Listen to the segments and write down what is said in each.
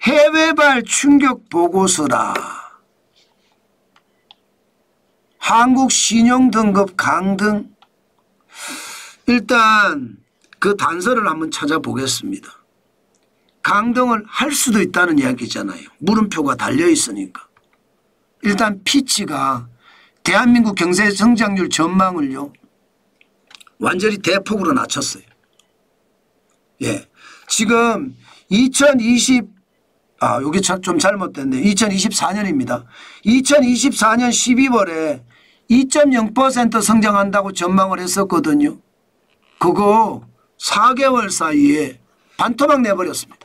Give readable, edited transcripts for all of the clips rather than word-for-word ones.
해외발 충격 보고서라. 한국 신용등급 강등. 일단 그 단서를 한번 찾아보겠습니다. 강등을 할 수도 있다는 이야기잖아요. 물음표가 달려 있으니까. 일단 피치가 대한민국 경제 성장률 전망을요 완전히 대폭으로 낮췄어요. 예, 지금 여기 좀 잘못됐네요. 2024년입니다. 2024년 12월에 2.0% 성장한다고 전망을 했었거든요. 그거 4개월 사이에 반토막 내버렸습니다.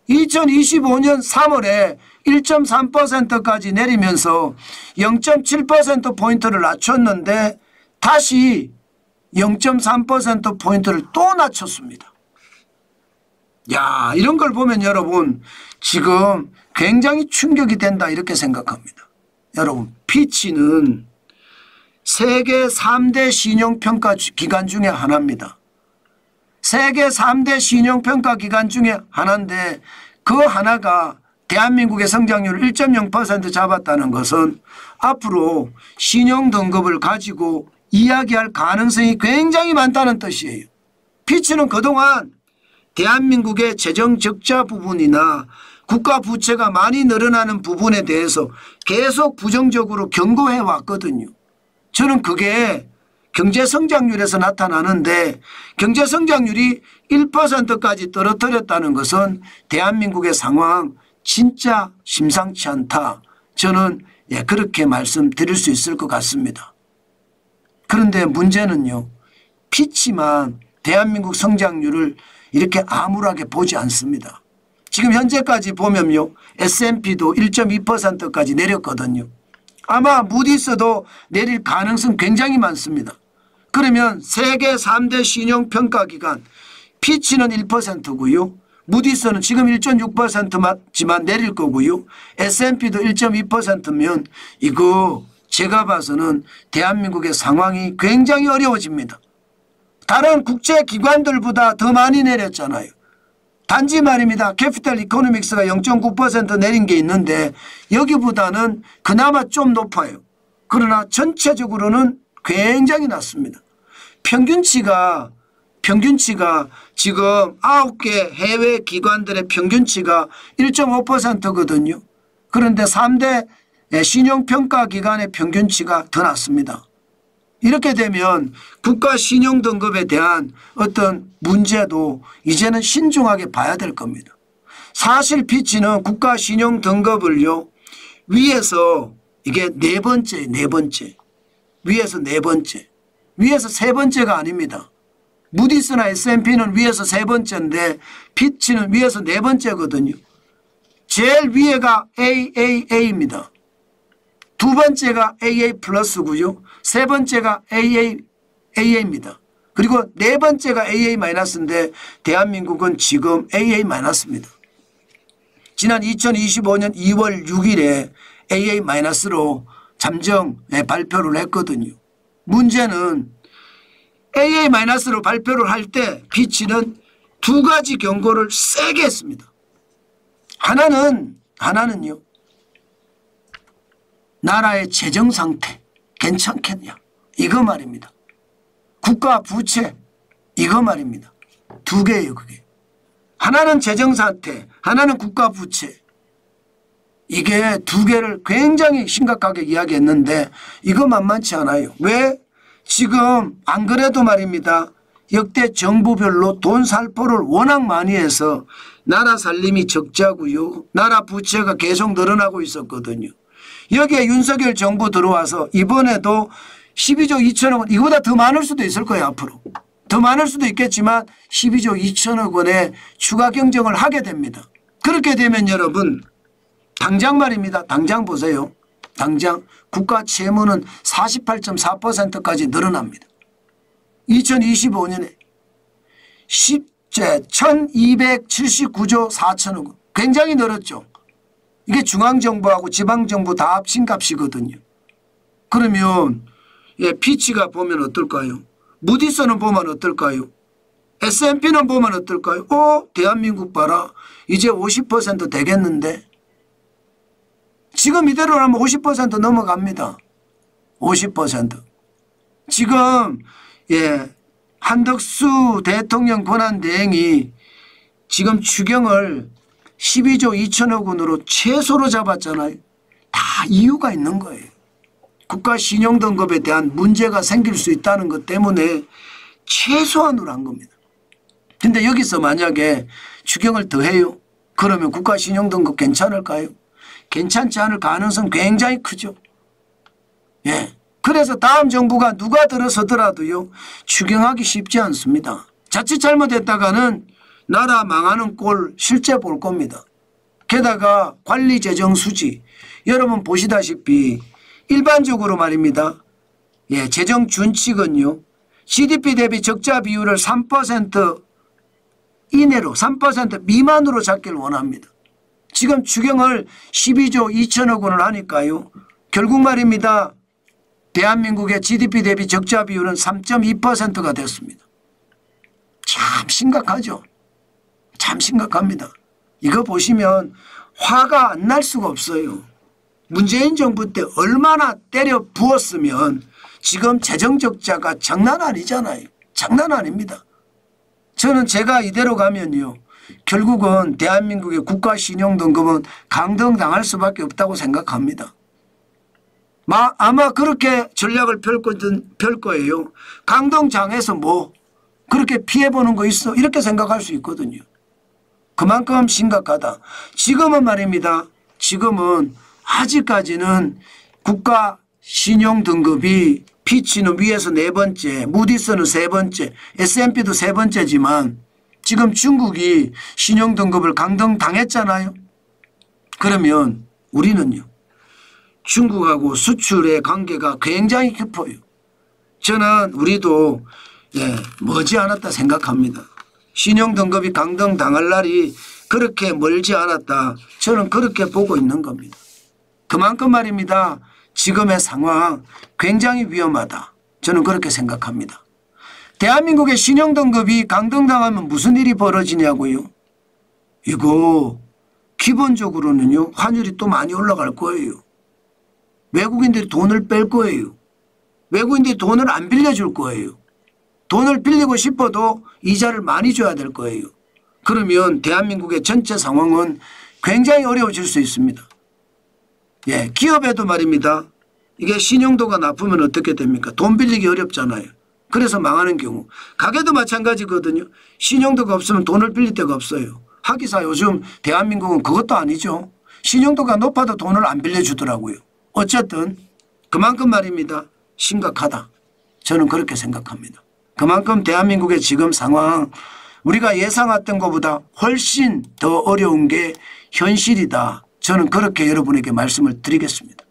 2025년 3월에 1.3%까지 내리면서 0.7%포인트를 낮췄는데 다시 0.3%포인트를 또 낮췄습니다. 야, 이런 걸 보면 여러분 지금 굉장히 충격이 된다 이렇게 생각합니다. 여러분 피치는 세계 3대 신용평가 기관 중에 하나입니다. 세계 3대 신용평가 기관 중에 하나인데 그 하나가 대한민국의 성장률을 1.0% 잡았다는 것은 앞으로 신용등급을 가지고 이야기할 가능성이 굉장히 많다는 뜻이에요. 피치는 그동안 대한민국의 재정 적자 부분이나 국가 부채가 많이 늘어나는 부분에 대해서 계속 부정적으로 경고해 왔거든요. 저는 그게 경제성장률에서 나타나는데 경제성장률이 1%까지 떨어뜨렸다는 것은 대한민국의 상황 진짜 심상치 않다. 저는 그렇게 말씀드릴 수 있을 것 같습니다. 그런데 문제는요. 피치만 대한민국 성장률을 이렇게 암울하게 보지 않습니다. 지금 현재까지 보면요. S&P도 1.2%까지 내렸거든요. 아마 무디스도 내릴 가능성 굉장히 많습니다. 그러면 세계 3대 신용평가기관 피치는 1%고요. 무디스는 지금 1.6%지만 내릴 거고요. S&P도 1.2%면 이거 제가 봐서는 대한민국의 상황이 굉장히 어려워집니다. 다른 국제기관들보다 더 많이 내렸잖아요. 단지 말입니다. 캐피탈 이코노믹스가 0.9% 내린 게 있는데 여기보다는 그나마 좀 높아요. 그러나 전체적으로는 굉장히 낮습니다. 평균치가 지금 9개 해외 기관들의 평균치가 1.5%거든요. 그런데 3대 신용평가기관의 평균치가 더 낮습니다. 이렇게 되면 국가 신용등급에 대한 어떤 문제도 이제는 신중하게 봐야 될 겁니다. 사실 피치는 국가 신용등급을요 위에서 이게 네 번째 위에서 네 번째 위에서 세 번째가 아닙니다. 무디스나 S&P는 위에서 세 번째인데 피치는 위에서 네 번째거든요. 제일 위에가 AAA입니다. 두 번째가 AA 플러스고요. 세 번째가 AA입니다. 그리고 네 번째가 AA 마이너스인데 대한민국은 지금 AA 마이너스입니다. 지난 2025년 2월 6일에 AA 마이너스로 잠정 발표를 했거든요. 문제는 AA 마이너스로 발표를 할 때 피치는 두 가지 경고를 세게 했습니다. 하나는요. 나라의 재정 상태 괜찮겠냐 이거 말입니다. 국가 부채 이거 말입니다. 두 개예요. 그게 하나는 재정 상태 하나는 국가 부채 이게 두 개를 굉장히 심각하게 이야기했는데 이거 만만치 않아요. 왜? 지금 안 그래도 말입니다. 역대 정부별로 돈 살포를 워낙 많이 해서 나라 살림이 적자고요. 나라 부채가 계속 늘어나고 있었거든요. 여기에 윤석열 정부 들어와서 이번에도 12조 2천억 원 이거보다 더 많을 수도 있을 거예요. 앞으로 더 많을 수도 있겠지만 12조 2천억 원의 추가 경정을 하게 됩니다. 그렇게 되면 여러분 당장 말입니다. 당장 보세요. 당장 국가 채무는 48.4%까지 늘어납니다. 2025년에 1279조 4천억 원 굉장히 늘었죠. 이게 중앙정부하고 지방정부 다 합친 값이거든요. 그러면 피치가 보면 어떨까요? 무디스는 보면 어떨까요? S&P는 보면 어떨까요? 대한민국 봐라. 이제 50% 되겠는데. 지금 이대로라면 50% 넘어갑니다. 50%. 지금 한덕수 대통령 권한대행이 지금 추경을 12조 2천억 원으로 최소로 잡았잖아요. 다 이유가 있는 거예요. 국가 신용등급에 대한 문제가 생길 수 있다는 것 때문에 최소한으로 한 겁니다. 근데 여기서 만약에 추경을 더해요. 그러면 국가 신용등급 괜찮을까요? 괜찮지 않을 가능성 굉장히 크죠. 그래서 다음 정부가 누가 들어서더라도요. 추경하기 쉽지 않습니다. 자칫 잘못했다가는 나라 망하는 꼴 실제 볼 겁니다. 게다가 관리재정수지 여러분 보시다시피 일반적으로 말입니다. 재정 준칙은요. GDP 대비 적자 비율을 3% 이내로 3% 미만으로 잡기를 원합니다. 지금 추경을 12조 2천억 원을 하니까요. 결국 말입니다. 대한민국의 GDP 대비 적자 비율은 3.2%가 됐습니다. 참 심각하죠. 참 심각합니다. 이거 보시면 화가 안 날 수가 없어요. 문재인 정부 때 얼마나 때려 부었으면 지금 재정 적자가 장난 아니잖아요. 장난 아닙니다. 저는 제가 이대로 가면요. 결국은 대한민국의 국가 신용등급은 강등당할 수밖에 없다고 생각합니다. 아마 그렇게 전략을 펼 거예요. 강등장에서 뭐 그렇게 피해보는 거 있어 이렇게 생각할 수 있거든요. 그만큼 심각하다. 지금은 말입니다. 지금은 아직까지는 국가 신용등급이 피치는 위에서 4번째, 무디스는 3번째, S&P도 3번째지만 지금 중국이 신용등급을 강등당했잖아요. 그러면 우리는요. 중국하고 수출의 관계가 굉장히 깊어요. 저는 우리도 머지않았다 생각합니다. 신용등급이 강등당할 날이 그렇게 멀지 않았다. 저는 그렇게 보고 있는 겁니다. 그만큼 말입니다. 지금의 상황 굉장히 위험하다. 저는 그렇게 생각합니다. 대한민국의 신용등급이 강등당하면 무슨 일이 벌어지냐고요. 이거 기본적으로는요. 환율이 또 많이 올라갈 거예요. 외국인들이 돈을 뺄 거예요. 외국인들이 돈을 안 빌려줄 거예요. 돈을 빌리고 싶어도 이자를 많이 줘야 될 거예요. 그러면 대한민국의 전체 상황은 굉장히 어려워질 수 있습니다. 기업에도 말입니다. 이게 신용도가 나쁘면 어떻게 됩니까? 돈 빌리기 어렵잖아요. 그래서 망하는 경우. 가게도 마찬가지거든요. 신용도가 없으면 돈을 빌릴 데가 없어요. 하기사 요즘 대한민국은 그것도 아니죠. 신용도가 높아도 돈을 안 빌려주더라고요. 어쨌든 그만큼 말입니다. 심각하다. 저는 그렇게 생각합니다. 그만큼 대한민국의 지금 상황 우리가 예상했던 것보다 훨씬 더 어려운 게 현실이다. 저는 그렇게 여러분에게 말씀을 드리겠습니다.